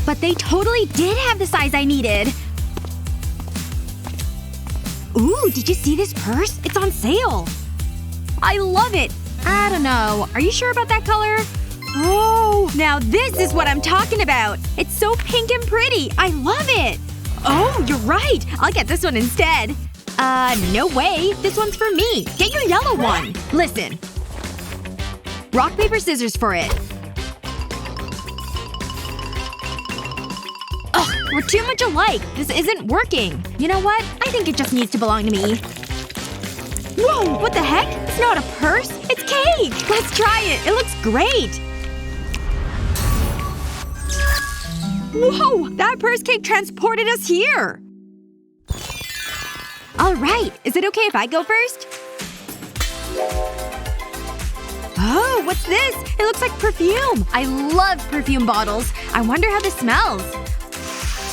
But they totally did have the size I needed. Ooh, did you see this purse? It's on sale. I love it. I don't know. Are you sure about that color? Oh, now this is what I'm talking about. It's so pink and pretty. I love it. Oh, you're right. I'll get this one instead. No way. This one's for me. Get your yellow one. Listen. Rock, paper, scissors for it. Ugh, we're too much alike. This isn't working. You know what? I think it just needs to belong to me. Whoa! What the heck? It's not a purse. It's cake! Let's try it. It looks great. Whoa! That purse cake transported us here! Alright. Is it okay if I go first? Oh, what's this? It looks like perfume. I love perfume bottles. I wonder how this smells.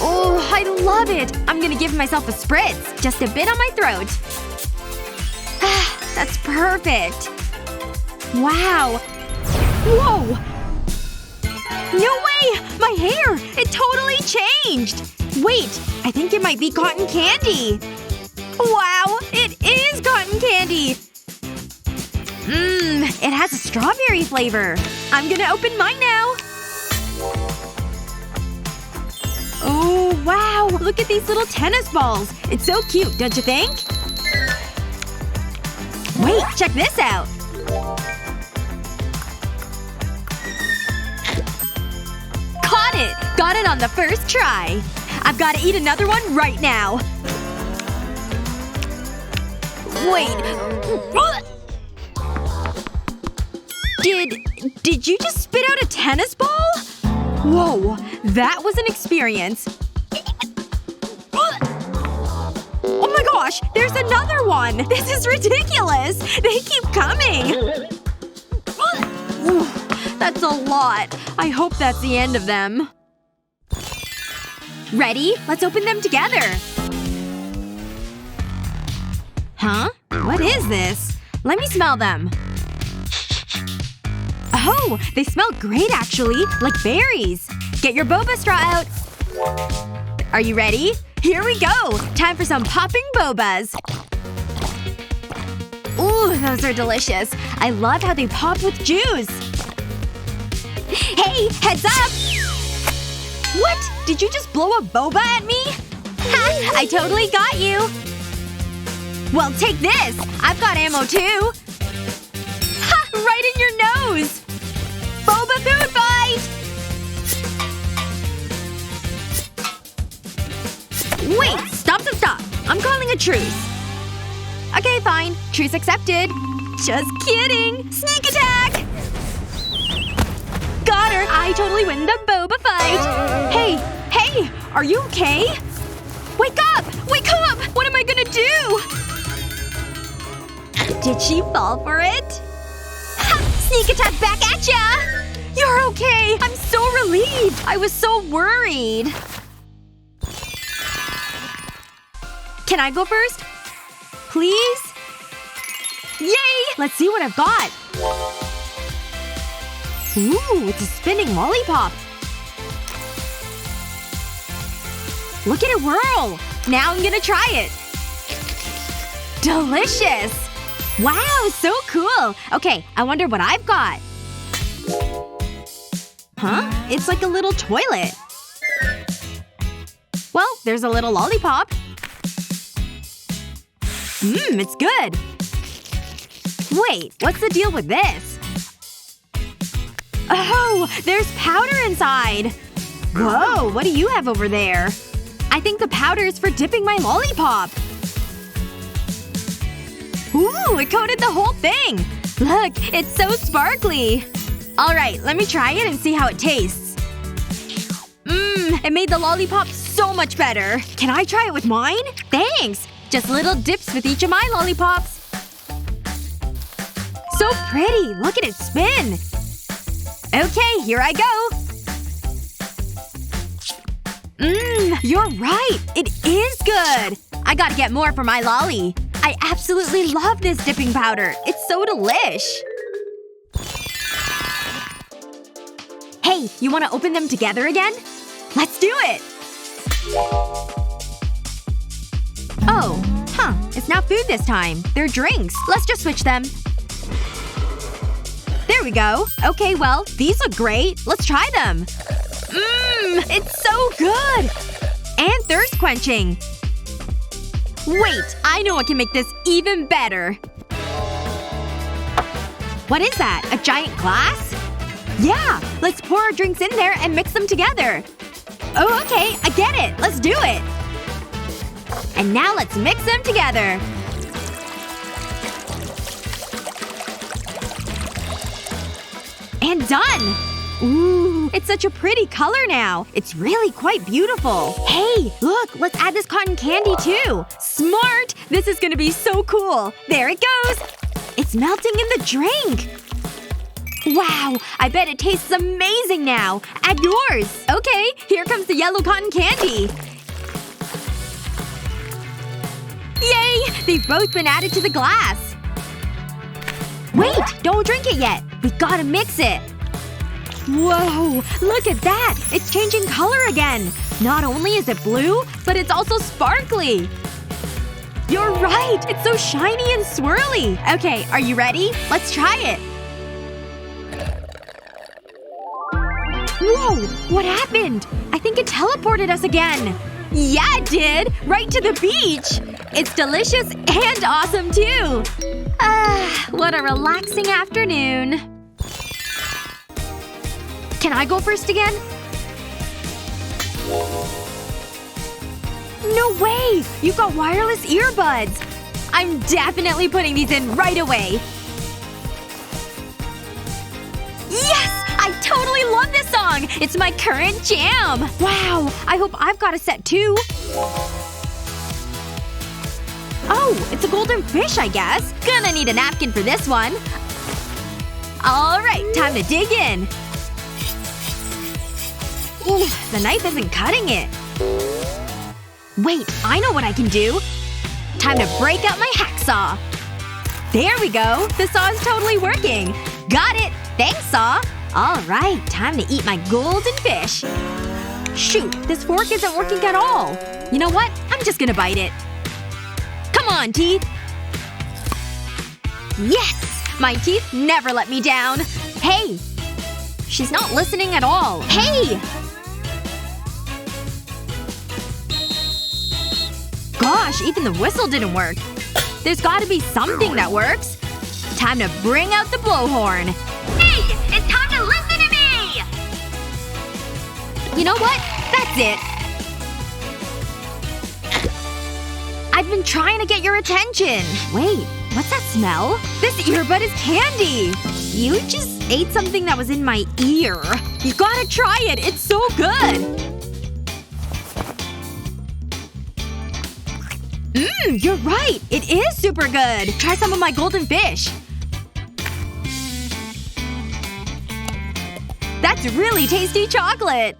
Oh, I love it. I'm gonna give myself a spritz. Just a bit on my throat. That's perfect. Wow. Whoa! No way! My hair! It totally changed! Wait, I think it might be cotton candy. Wow! It is cotton candy! It has a strawberry flavor. I'm gonna open mine now. Oh, wow! Look at these little tennis balls. It's so cute, don't you think? Wait, check this out. Caught it! Got it on the first try. I've gotta eat another one right now. Wait. Did you just spit out a tennis ball? Whoa. That was an experience. Oh my gosh! There's another one! This is ridiculous! They keep coming! That's a lot. I hope that's the end of them. Ready? Let's open them together. Huh? What is this? Let me smell them. Oh! They smell great, actually. Like berries. Get your boba straw out. Are you ready? Here we go! Time for some popping bobas. Ooh, those are delicious. I love how they pop with juice. Hey! Heads up! What? Did you just blow a boba at me? Ha! I totally got you! Well, take this! I've got ammo too! Ha! Right in your nose! Boba food fight! Wait! Stop, stop, stop! I'm calling a truce. Okay, fine. Truce accepted. Just kidding! Sneak attack! Got her! I totally win the boba fight! Hey! Hey! Are you okay? Wake up! Wake up! What am I gonna do? Did she fall for it? Ha! Sneak attack back at ya! You're okay! I'm so relieved! I was so worried. Can I go first? Please? Yay! Let's see what I've got. Ooh, it's a spinning lollipop. Look at it whirl! Now I'm gonna try it. Delicious! Wow, so cool! Okay, I wonder what I've got. Huh? It's like a little toilet. Well, there's a little lollipop. It's good. Wait, what's the deal with this? Oh! There's powder inside! Whoa, what do you have over there? I think the powder is for dipping my lollipop. Ooh, it coated the whole thing! Look, it's so sparkly! Alright, let me try it and see how it tastes. It made the lollipop so much better. Can I try it with mine? Thanks! Just little dips with each of my lollipops. So pretty! Look at it spin! Okay, here I go! You're right! It is good! I gotta get more for my lolly. I absolutely love this dipping powder. It's so delish. Hey, you wanna open them together again? Let's do it! Oh. Huh. It's not food this time. They're drinks. Let's just switch them. There we go. Okay, well, these look great. Let's try them. Mmm! It's so good! And thirst-quenching. Wait! I know what can make this even better. What is that? A giant glass? Yeah! Let's pour our drinks in there and mix them together. Oh, okay. I get it. Let's do it. And now let's mix them together. And done! Ooh, it's such a pretty color now. It's really quite beautiful. Hey, look! Let's add this cotton candy too. Smart! This is gonna be so cool. There it goes! It's melting in the drink! Wow! I bet it tastes amazing now! Add yours! Okay, here comes the yellow cotton candy. Yay! They've both been added to the glass. Wait! Don't drink it yet! We gotta mix it! Whoa! Look at that! It's changing color again! Not only is it blue, but it's also sparkly! You're right! It's so shiny and swirly! Okay, are you ready? Let's try it! Whoa! What happened? I think it teleported us again! Yeah, it did! Right to the beach! It's delicious and awesome, too! Ah, what a relaxing afternoon. Can I go first again? No way! You've got wireless earbuds! I'm definitely putting these in right away. Yes! I totally love this song! It's my current jam! Wow! I hope I've got a set too. Oh, it's a golden fish, I guess. Gonna need a napkin for this one. Alright, time to dig in. Ooh, the knife isn't cutting it. Wait, I know what I can do. Time to break out my hacksaw. There we go. The saw is totally working. Got it! Thanks, saw! Alright, time to eat my golden fish. Shoot, this fork isn't working at all. You know what? I'm just gonna bite it. Come on, teeth! Yes! My teeth never let me down. Hey! She's not listening at all. Hey! Gosh, even the whistle didn't work. There's gotta be something that works. Time to bring out the blowhorn. Hey! It's time to listen to me! You know what? That's it. I've been trying to get your attention. Wait. What's that smell? This earbud is candy! You just ate something that was in my ear. You gotta try it! It's so good! You're right! It is super good! Try some of my golden fish. That's really tasty chocolate!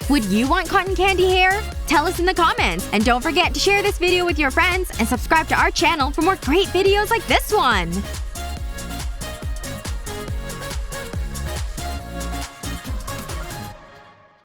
Would you want cotton candy hair? Tell us in the comments! And don't forget to share this video with your friends and subscribe to our channel for more great videos like this one!